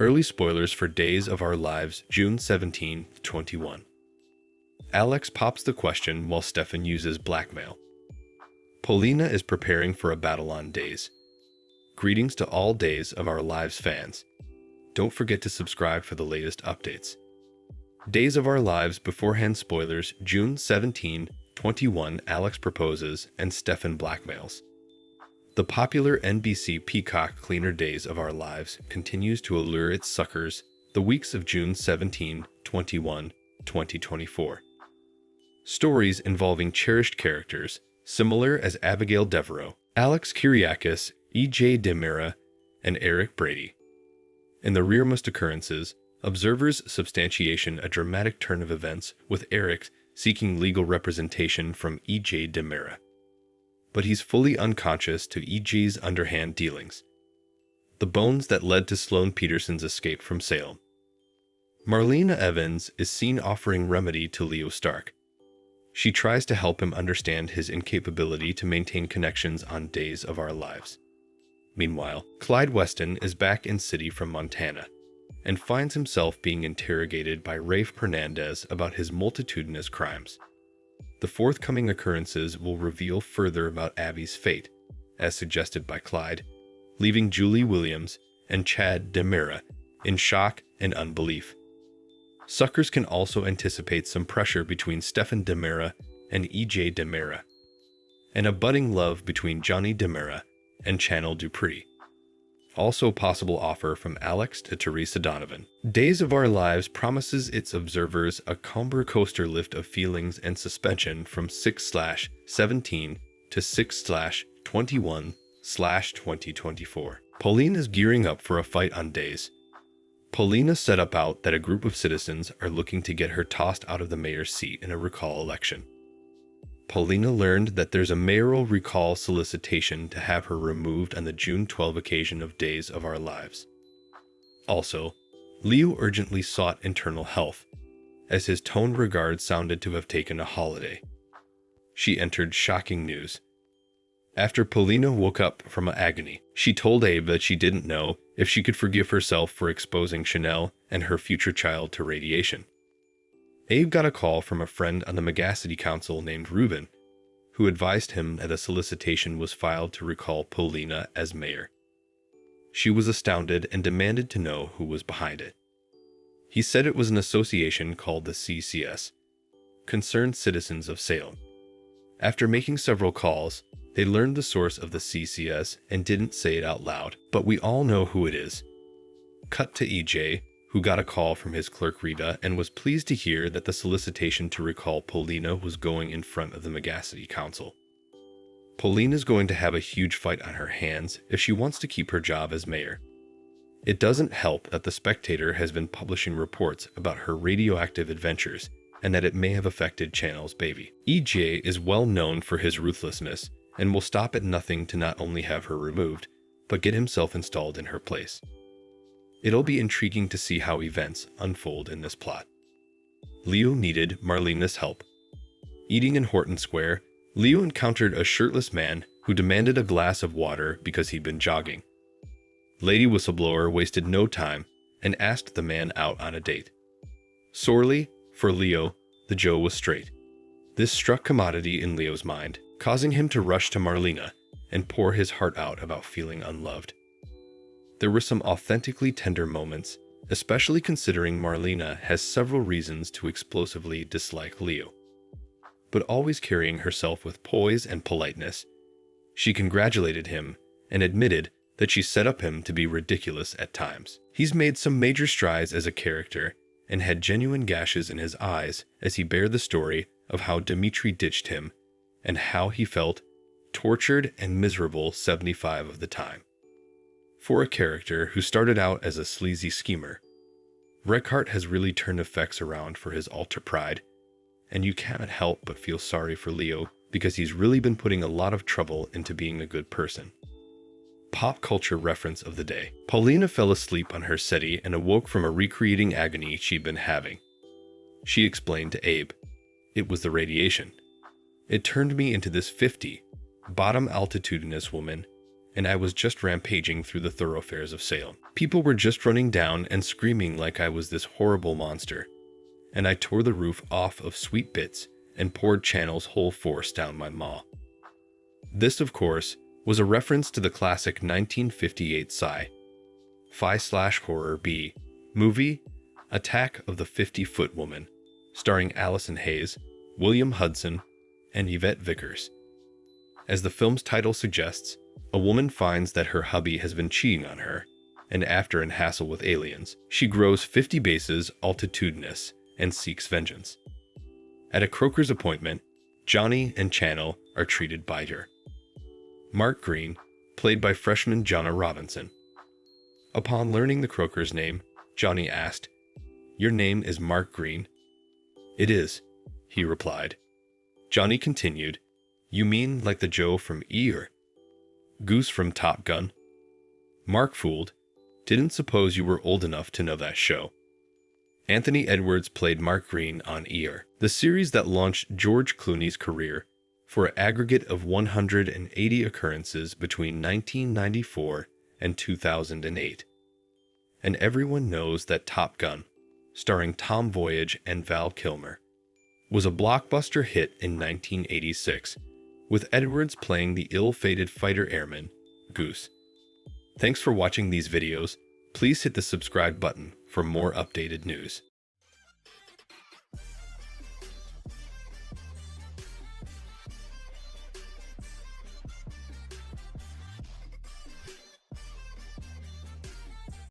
Early spoilers for Days of Our Lives, June 17, 21. Alex pops the question while Stefan uses blackmail. Paulina is preparing for a battle on Days. Greetings to all Days of Our Lives fans. Don't forget to subscribe for the latest updates. Days of Our Lives beforehand spoilers, June 17, 21. Alex proposes and Stefan blackmails. The popular NBC Peacock Cleaner Days of Our Lives continues to allure its suckers the weeks of June 17, 21, 2024. Stories involving cherished characters, similar as Abigail Devereaux, Alex Kyriakis, E.J. Demira, and Eric Brady. In the rearmost occurrences, observers substantiation a dramatic turn of events with Eric seeking legal representation from E.J. Demira. But he's fully unconscious to E.J.'s underhand dealings. The bones that led to Sloane Peterson's escape from Salem. Marlena Evans is seen offering remedy to Leo Stark. She tries to help him understand his incapability to maintain connections on Days of Our Lives. Meanwhile, Clyde Weston is back in city from Montana and finds himself being interrogated by Rafe Hernandez about his multitudinous crimes. The forthcoming occurrences will reveal further about Abby's fate, as suggested by Clyde, leaving Julie Williams and Chad Demira in shock and unbelief. Suckers can also anticipate some pressure between Stefan Demira and E.J. Demira, and a budding love between Johnny Demira and Chanel Dupree. Also possible offer from Alex to Teresa Donovan. Days of Our Lives promises its observers a comber coaster lift of feelings and suspension from 6/17 to 6/21/2024. Pauline is gearing up for a fight on Days. Paulina set up out that a group of citizens are looking to get her tossed out of the mayor's seat in a recall election. Paulina learned that there's a mayoral recall solicitation to have her removed on the June 12 occasion of Days of Our Lives. Also, Leo urgently sought internal health, as his toned regard sounded to have taken a holiday. She entered shocking news. After Paulina woke up from agony, she told Abe that she didn't know if she could forgive herself for exposing Chanel and her future child to radiation. Abe got a call from a friend on the Megacity Council named Ruben, who advised him that a solicitation was filed to recall Paulina as mayor. She was astounded and demanded to know who was behind it. He said it was an association called the CCS, Concerned Citizens of Salem. After making several calls, they learned the source of the CCS and didn't say it out loud, but we all know who it is. Cut to EJ, who got a call from his clerk Rita and was pleased to hear that the solicitation to recall Paulina was going in front of the Megacity Council. Paulina's going to have a huge fight on her hands if she wants to keep her job as mayor. It doesn't help that the Spectator has been publishing reports about her radioactive adventures and that it may have affected Chanel's baby. EJ is well known for his ruthlessness and will stop at nothing to not only have her removed, but get himself installed in her place. It'll be intriguing to see how events unfold in this plot. Leo needed Marlena's help. Eating in Horton Square, Leo encountered a shirtless man who demanded a glass of water because he'd been jogging. Lady Whistleblower wasted no time and asked the man out on a date. Sorely, for Leo, the Joe was straight. This struck commodity in Leo's mind, causing him to rush to Marlena and pour his heart out about feeling unloved. There were some authentically tender moments, especially considering Marlena has several reasons to explosively dislike Leo. But always carrying herself with poise and politeness, she congratulated him and admitted that she set up him to be ridiculous at times. He's made some major strides as a character and had genuine gashes in his eyes as he bared the story of how Dimitri ditched him and how he felt tortured and miserable 75 of the time. For a character who started out as a sleazy schemer, Reckart has really turned effects around for his altar pride, and you can't help but feel sorry for Leo because he's really been putting a lot of trouble into being a good person. Pop culture reference of the day. Paulina fell asleep on her settee and awoke from a recreating agony she'd been having. She explained to Abe, "It was the radiation. It turned me into this 50, bottom altitudinous woman, and I was just rampaging through the thoroughfares of Salem. People were just running down and screaming like I was this horrible monster, and I tore the roof off of Sweet Bits and poured Channel's whole force down my maw. This, of course, was a reference to the classic 1958 sci-fi/horror B movie Attack of the 50-Foot Woman, starring Allison Hayes, William Hudson, and Yvette Vickers. As the film's title suggests, a woman finds that her hubby has been cheating on her, and after an hassle with aliens, she grows 50 bases altitudinous and seeks vengeance. At a Croker's appointment, Johnny and Channel are treated by her. Mark Green, played by freshman Jonna Robinson. Upon learning the Croker's name, Johnny asked, "Your name is Mark Green?" "It is," he replied. Johnny continued, "You mean like the Joe from Eeyore? Goose from Top Gun?" Mark fooled. "Didn't suppose you were old enough to know that show." Anthony Edwards played Mark Green on Eeyore, the series that launched George Clooney's career for an aggregate of 180 occurrences between 1994 and 2008. And everyone knows that Top Gun, starring Tom Voyage and Val Kilmer, was a blockbuster hit in 1986, with Edwards playing the ill-fated fighter airman, Goose. Thanks for watching these videos. Please hit the subscribe button for more updated news.